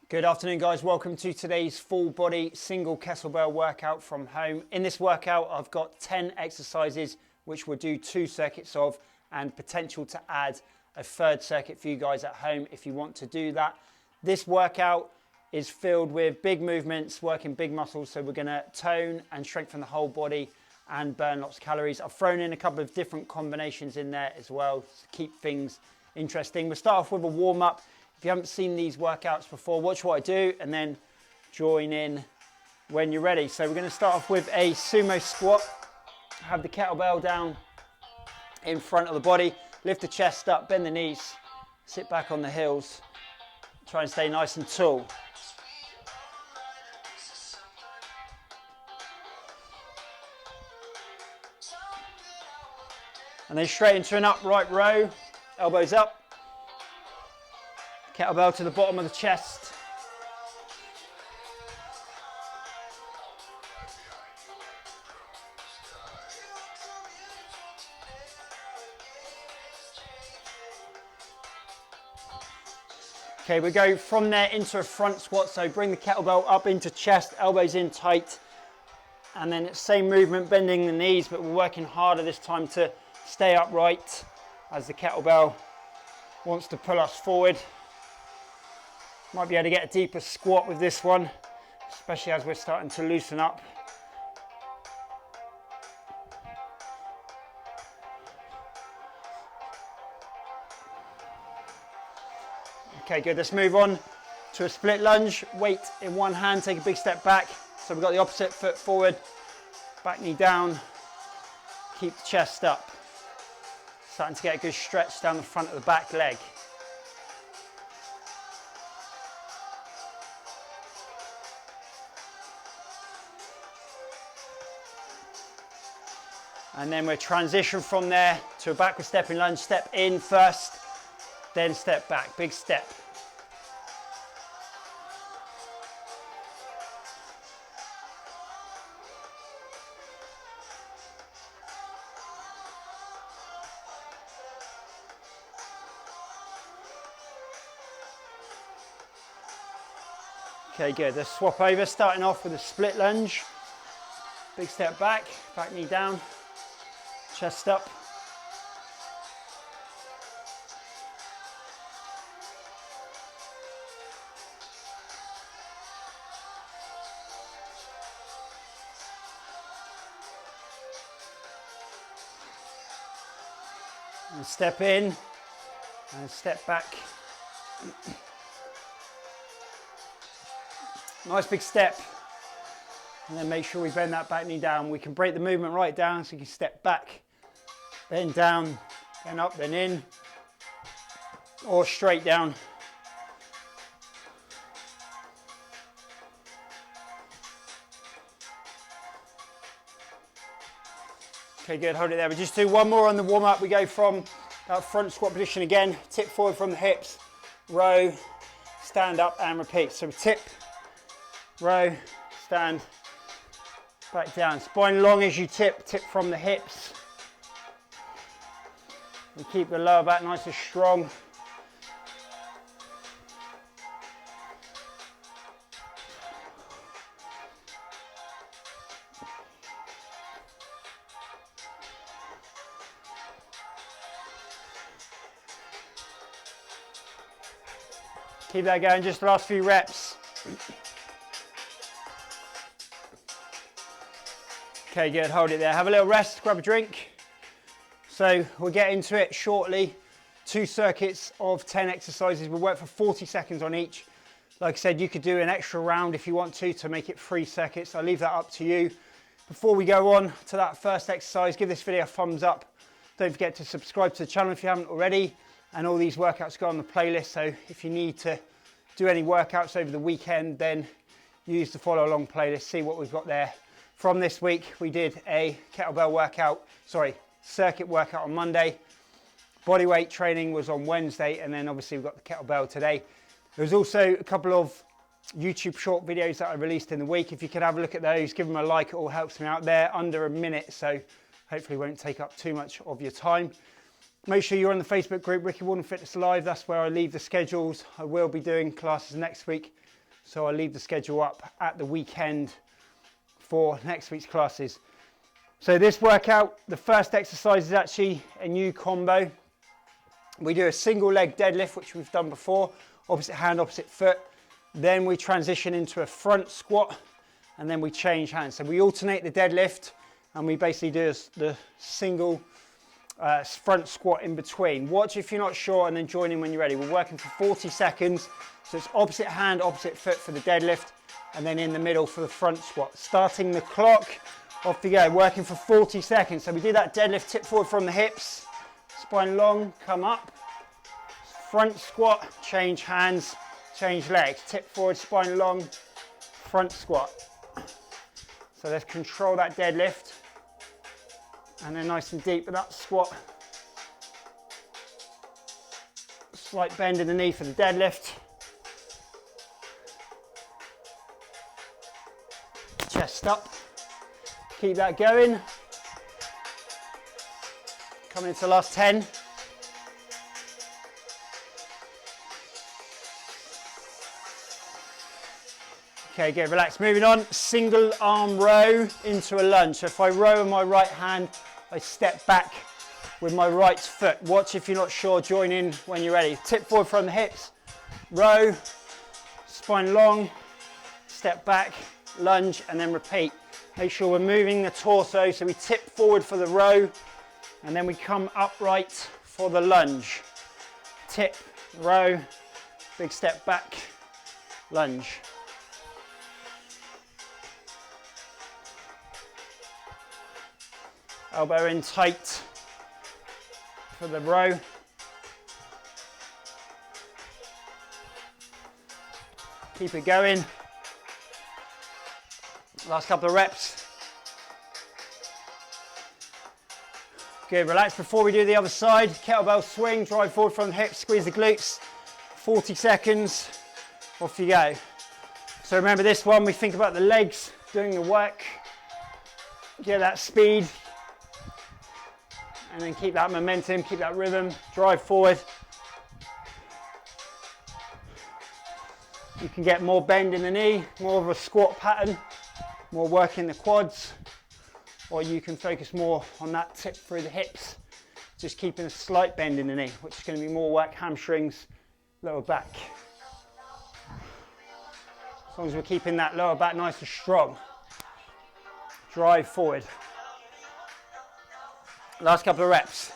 Good afternoon, guys. Welcome to today's full body single kettlebell workout from home. In this workout, I've got 10 exercises, which we'll do 2 circuits of, and potential to add a 3rd circuit for you guys at home if you want to do that. This workout is filled with big movements, working big muscles. So we're gonna tone and strengthen the whole body and burn lots of calories. I've thrown in a couple of different combinations in there as well to keep things interesting. We'll start off with a warm up. If you haven't seen these workouts before, watch what I do and then join in when you're ready. So we're going to start off with a sumo squat. Have the kettlebell down in front of the body. Lift the chest up, bend the knees, sit back on the heels. Try and stay nice and tall. And then straight into an upright row, elbows up. Kettlebell to the bottom of the chest. Okay, we go from there into a front squat. So bring the kettlebell up into chest, elbows in tight. And then it's same movement, bending the knees, but we're working harder this time to stay upright as the kettlebell wants to pull us forward. Might be able to get a deeper squat with this one, especially as we're starting to loosen up. Okay, good. Let's move on to a split lunge. Weight in one hand, take a big step back. So we've got the opposite foot forward, back knee down, keep the chest up. Starting to get a good stretch down the front of the back leg. And then we'll transition from there to a backward stepping lunge. Step in first, then step back, big step. Okay, good. Let's swap over, starting off with a split lunge. Big step back, back knee down. Chest up. And step in and step back. Nice big step. And then make sure we bend that back knee down. We can break the movement right down so you can step back, then down, then up, then in, or straight down. Okay, good, hold it there. We just do one more on the warm up. We go from that front squat position again, tip forward from the hips, row, stand up and repeat. So tip, row, stand, back down. Spine long as you tip, tip from the hips. And keep the lower back nice and strong. Keep that going, just the last few reps. Okay, good, hold it there. Have a little rest, grab a drink. So we'll get into it shortly. 2 circuits of 10 exercises. We'll work for 40 seconds on each. Like I said, you could do an extra round if you want to make it 3 circuits. I'll leave that up to you. Before we go on to that first exercise, give this video a thumbs up. Don't forget to subscribe to the channel if you haven't already. And all these workouts go on the playlist. So if you need to do any workouts over the weekend, then use the follow along playlist, see what we've got there. From this week, we did a kettlebell workout, circuit workout on Monday. Bodyweight training was on Wednesday, and then obviously we've got the kettlebell today. There's also a couple of YouTube short videos that I released in the week. If you could have a look at those, give them a like, it all helps me out. They're under a minute, so hopefully won't take up too much of your time. Make sure you're on the Facebook group, Ricky Warden Fitness Live. That's where I leave the schedules. I will be doing classes next week, So I'll leave the schedule up at the weekend for next week's classes. So this workout, the first exercise is actually a new combo. We do a single leg deadlift, which we've done before, opposite hand, opposite foot. Then we transition into a front squat, and then we change hands. So we alternate the deadlift, and we basically do the single front squat in between. Watch if you're not sure, and then join in when you're ready. We're working for 40 seconds. So it's opposite hand, opposite foot for the deadlift, and then in the middle for the front squat. Starting the clock, off you go, working for 40 seconds. So we do that deadlift, tip forward from the hips, spine long, come up, front squat, change hands, change legs, tip forward, spine long, front squat. So let's control that deadlift, and then nice and deep with that squat. Slight bend in the knee for the deadlift. Chest up. Keep that going. Coming into the last 10. Okay, good, relax. Moving on, single arm row into a lunge. So if I row with my right hand, I step back with my right foot. Watch if you're not sure, join in when you're ready. Tip forward from the hips, row, spine long, step back, lunge, and then repeat. Make sure we're moving the torso, so we tip forward for the row, and then we come upright for the lunge. Tip, row, big step back, lunge. Elbow in tight for the row. Keep it going. Last couple of reps. Good, relax before we do the other side. Kettlebell swing, drive forward from the hips, squeeze the glutes. 40 seconds, off you go. So remember this one, we think about the legs doing the work. Get that speed. And then keep that momentum, keep that rhythm, drive forward. You can get more bend in the knee, more of a squat pattern, more work in the quads, or you can focus more on that tip through the hips, just keeping a slight bend in the knee, which is going to be more work hamstrings, lower back. As long as we're keeping that lower back nice and strong. Drive forward. Last couple of reps.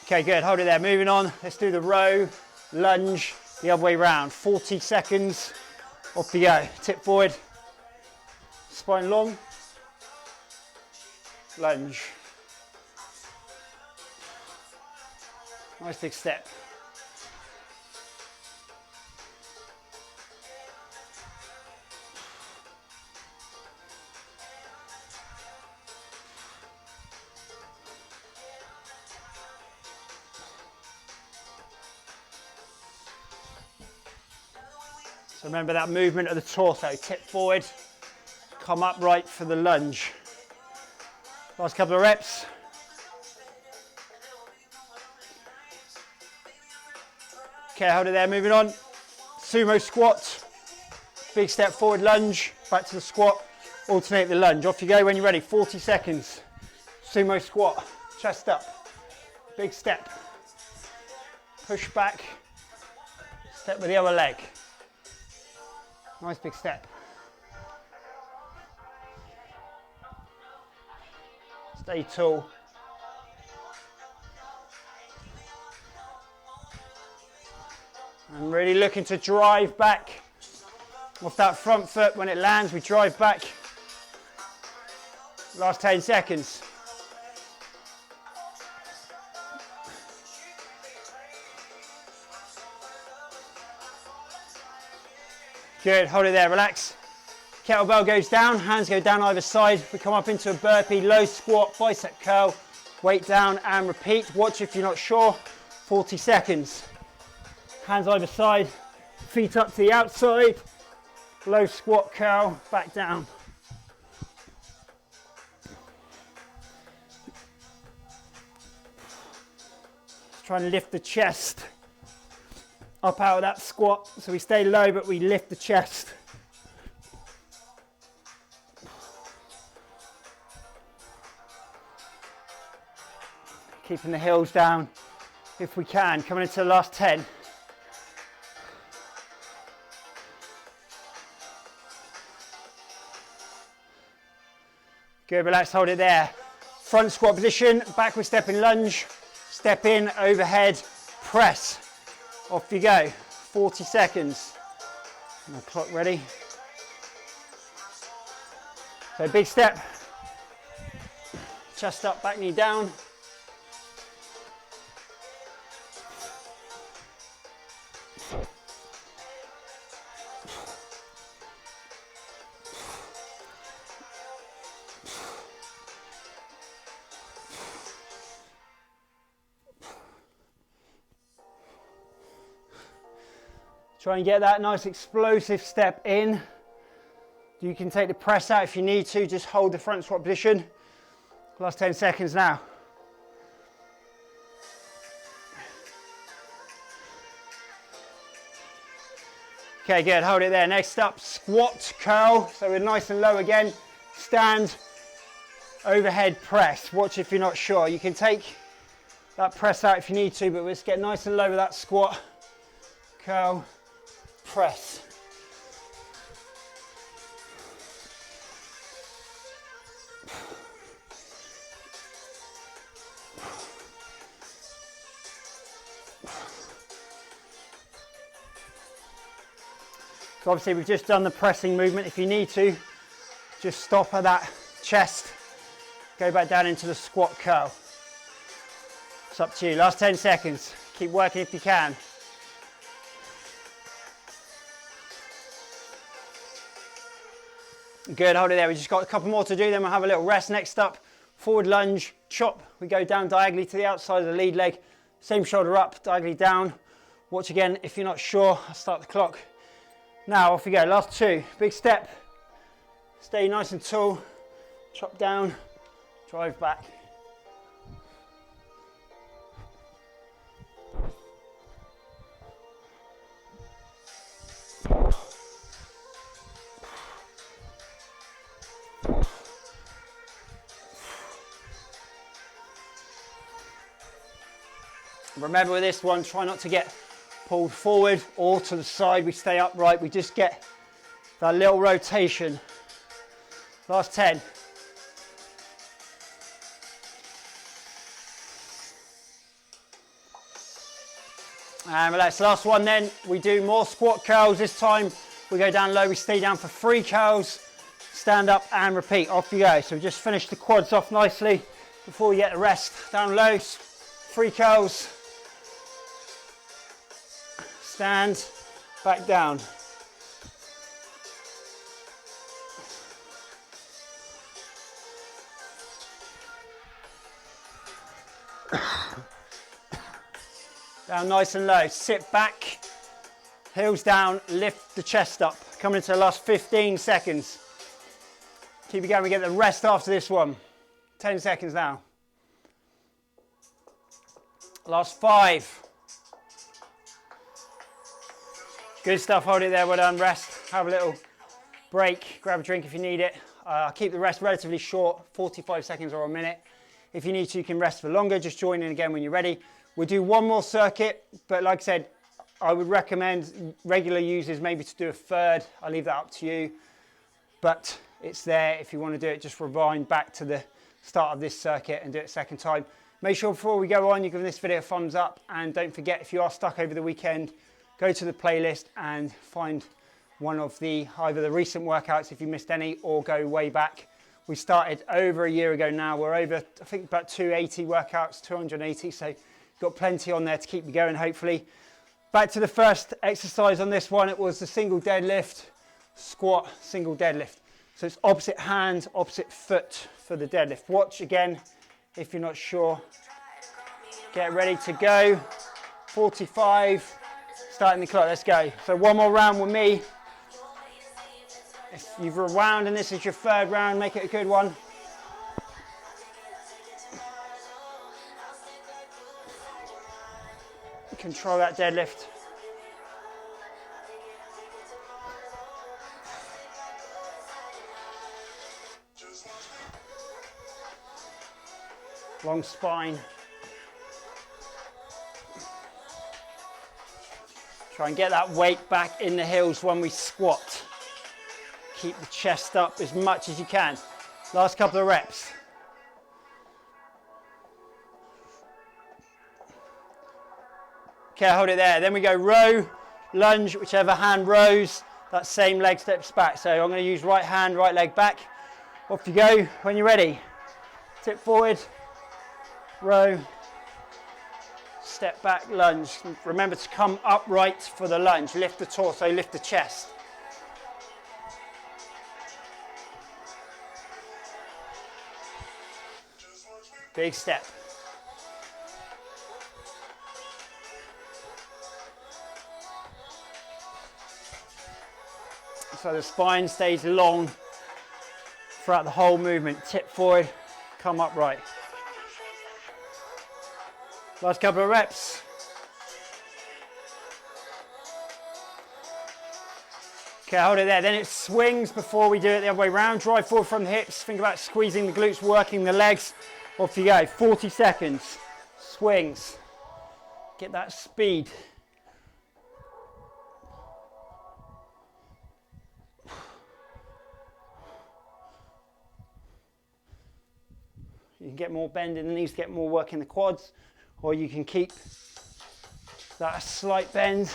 Okay, good, hold it there. Moving on, let's do the row, lunge, the other way round. 40 seconds, off you go. Tip forward, spine long, lunge. Nice big step. So remember that movement of the torso, tip forward, come upright for the lunge. Last couple of reps. Okay, hold it there, moving on. Sumo squat, big step forward, lunge, back to the squat, alternate the lunge. Off you go when you're ready, 40 seconds. Sumo squat, chest up, big step, push back, step with the other leg. Nice big step. Stay tall. And really looking to drive back off that front foot. When it lands, we drive back. Last 10 seconds. Good, hold it there, relax. Kettlebell goes down, hands go down either side. We come up into a burpee, low squat, bicep curl, weight down and repeat. Watch if you're not sure, 40 seconds. Hands either side, feet up to the outside, low squat curl, back down. Try and lift the chest. up out of that squat. So we stay low, but we lift the chest. Keeping the heels down if we can. Coming into the last 10. Good, relax, hold it there. Front squat position, backward step in lunge, step in, overhead, press. Off you go, 40 seconds. My clock ready. So big step, chest up, back knee down. Try and get that nice explosive step in. You can take the press out if you need to, just hold the front squat position. Last 10 seconds now. Okay, good, hold it there. Next up, squat curl. So we're nice and low again. Stand, overhead press. Watch if you're not sure. You can take that press out if you need to, but let's get nice and low with that squat, curl, press. So obviously we've just done the pressing movement. If you need to, just stop at that chest, go back down into the squat curl. It's up to you. Last 10 seconds. Keep working if you can. Good, hold it there. We just got a couple more to do, then we'll have a little rest. Next up, forward lunge, chop. We go down diagonally to the outside of the lead leg. Same shoulder up, diagonally down. Watch again if you're not sure. I'll start the clock. Now, off we go. Last two. Big step. Stay nice and tall. Chop down, drive back. Remember with this one, try not to get pulled forward or to the side. We stay upright. We just get that little rotation. Last 10. And relax. Last one then. We do more squat curls. This time we go down low. We stay down for 3 curls. Stand up and repeat. Off you go. So we just finished the quads off nicely before we get the rest. Down low. 3 curls. Stand, back down. Down nice and low. Sit back, heels down, lift the chest up. Coming into the last 15 seconds. Keep it going, we get the rest after this one. 10 seconds now. Last 5. Good stuff, hold it there, well done, rest. Have a little break, grab a drink if you need it. Keep the rest relatively short, 45 seconds or a minute. If you need to, you can rest for longer, just join in again when you're ready. We'll do one more circuit, but like I said, I would recommend regular users maybe to do a third. I'll leave that up to you, but it's there if you want to do it. Just rewind back to the start of this circuit and do it a second time. Make sure before we go on, you give this video a thumbs up, and don't forget, if you are stuck over the weekend, go to the playlist and find one of the either the recent workouts if you missed any, or go way back. We started over a year ago now. We're over, I think, about 280 workouts, 280. So got plenty on there to keep you going, hopefully. Back to the first exercise on this one. It was the single deadlift, squat, single deadlift. So it's opposite hand, opposite foot for the deadlift. Watch again if you're not sure. Get ready to go. 45. Starting the clock, let's go. So one more round with me. If you've rewound and this is your third round, make it a good one. Control that deadlift. long spine. Try and get that weight back in the heels when we squat. Keep the chest up as much as you can. Last couple of reps. Okay, hold it there. Then we go row, lunge, whichever hand rows, that same leg steps back. So I'm going to use right hand, right leg back. Off you go when you're ready. Tip forward, row, step back, lunge. Remember to come upright for the lunge. Lift the torso, lift the chest. Big step. So the spine stays long throughout the whole movement. Tip forward, come upright. Last couple of reps. Okay, hold it there. Then it swings before we do it the other way around. Drive forward from the hips. Think about squeezing the glutes, working the legs. Off you go. 40 seconds. Swings. Get that speed. You can get more bend in the knees, get more work in the quads, or you can keep that slight bend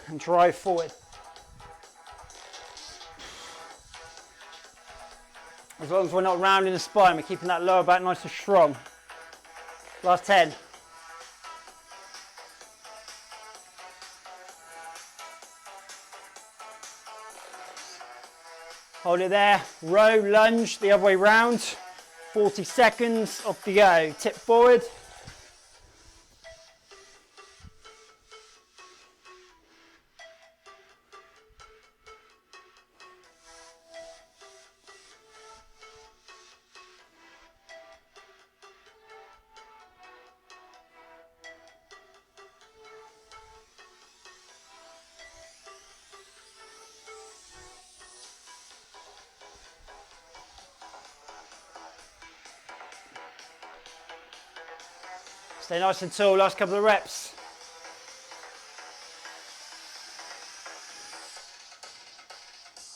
and drive forward. As long as we're not rounding the spine, we're keeping that lower back nice and strong. Last 10. Hold it there. Row, lunge, the other way round. 40 seconds, off you go. Tip forward. Stay nice and tall, last couple of reps.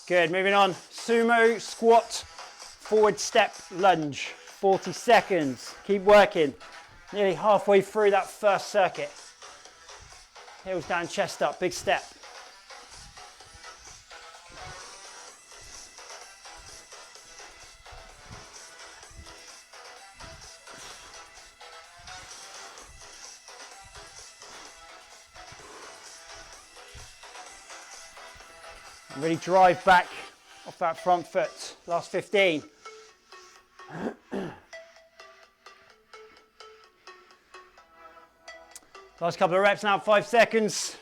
Good, moving on. Sumo squat, forward step lunge. 40 seconds, keep working. Nearly halfway through that first circuit. Heels down, chest up, big step. Really drive back off that front foot. Last 15. Last couple of reps now, 5 seconds.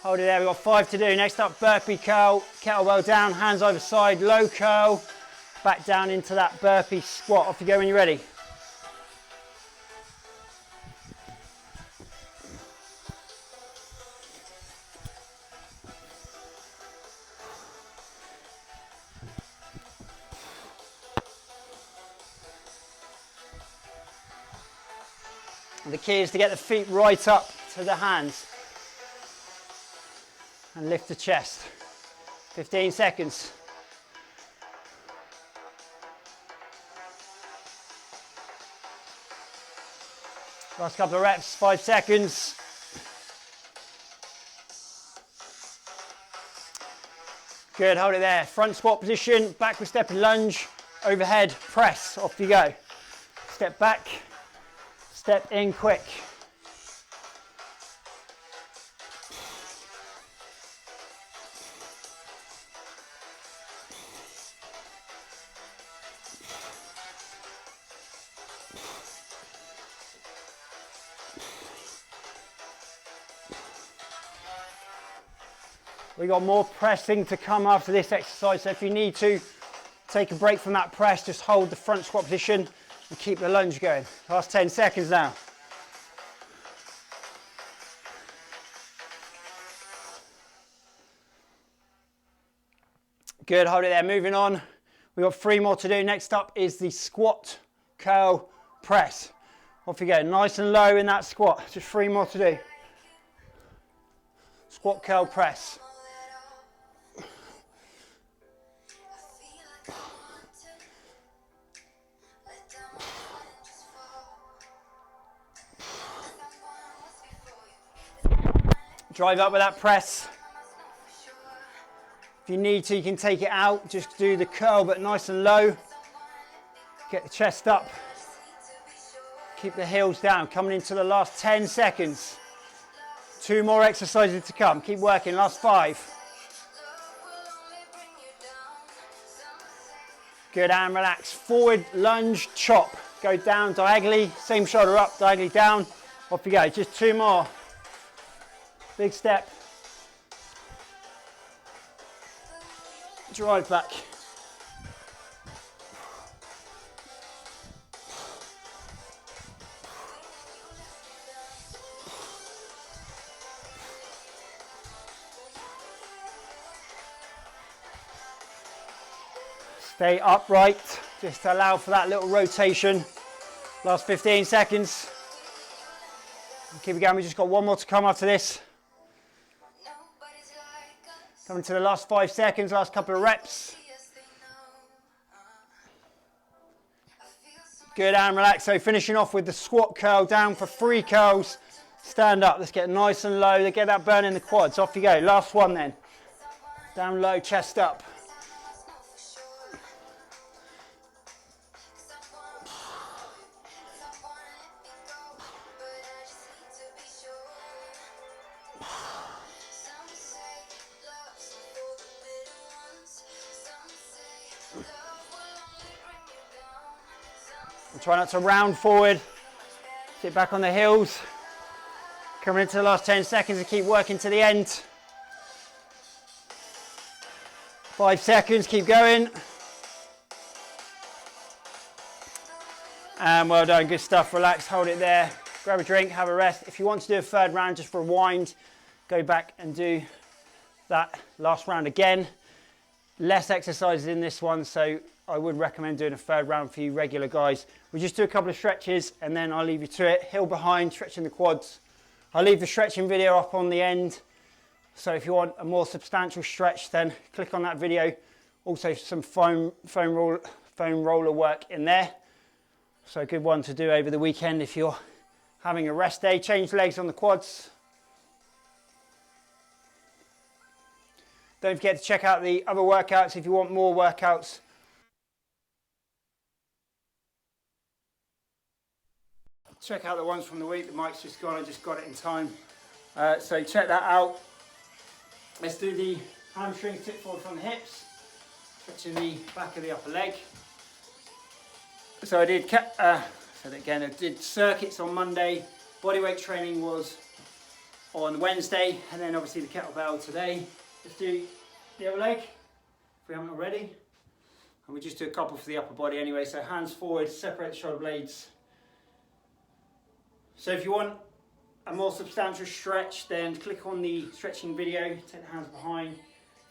Hold it there, we've got 5 to do. Next up, burpee curl, kettlebell down, hands over side, low curl, back down into that burpee squat. Off you go when you're ready. The key is to get the feet right up to the hands and lift the chest. 15 seconds. Last couple of reps, 5 seconds. Good, hold it there. Front squat position, backward step and lunge, overhead press, off you go. Step back. Step in quick. We got more pressing to come after this exercise, so if you need to take a break from that press, just hold the front squat position and keep the lunge going. Last 10 seconds now. Good, hold it there. Moving on, We've got 3 more to do. Next up is the squat, curl, press. Off you go, nice and low in that squat. Just 3 more to do. Squat, curl, press. Drive up with that press. If you need to, you can take it out. Just do the curl, but nice and low. Get the chest up. Keep the heels down. Coming into the last 10 seconds. 2 more exercises to come. Keep working. Last 5. Good, and relax. Forward lunge, chop. Go down diagonally. Same shoulder up, diagonally down. Off you go. Just 2 more. Big step. Drive back. Stay upright, just to allow for that little rotation. Last 15 seconds. Keep it going, we just got 1 more to come after this. Coming to the last 5 seconds, last couple of reps. Good, and relax. So finishing off with the squat curl, down for 3 curls. Stand up, let's get nice and low. Let's get that burn in the quads. Off you go, last one then. Down low, chest up. Try not to round forward, sit back on the heels. Coming into the last 10 seconds and keep working to the end. 5 seconds, keep going. And well done, good stuff, relax, hold it there. Grab a drink, have a rest. If you want to do a 3rd round, just rewind, go back and do that last round again. Less exercises in this one, so I would recommend doing a 3rd round for you regular guys. We'll just do a couple of stretches and then I'll leave you to it. Heel behind, stretching the quads. I'll leave the stretching video up on the end. So if you want a more substantial stretch, then click on that video. Also some foam roller work in there. So a good one to do over the weekend if you're having a rest day. Change legs on the quads. Don't forget to check out the other workouts if you want more workouts. Check out the ones from the week. The mic's just gone, I just got it in time. So check that out. Let's do the hamstring tip forward from the hips, stretching the back of the upper leg. So I did circuits on Monday. Bodyweight training was on Wednesday, and then obviously the kettlebell today. Let's do the other leg, if we haven't already. And we just do a couple for the upper body anyway. So hands forward, separate the shoulder blades. So if you want a more substantial stretch, then click on the stretching video, take the hands behind.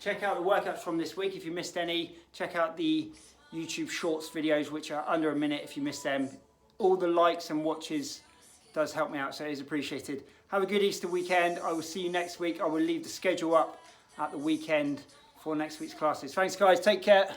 Check out the workouts from this week if you missed any. Check out the YouTube Shorts videos, which are under a minute if you missed them. All the likes and watches does help me out, so it is appreciated. Have a good Easter weekend. I will see you next week. I will leave the schedule up at the weekend for next week's classes. Thanks guys, take care.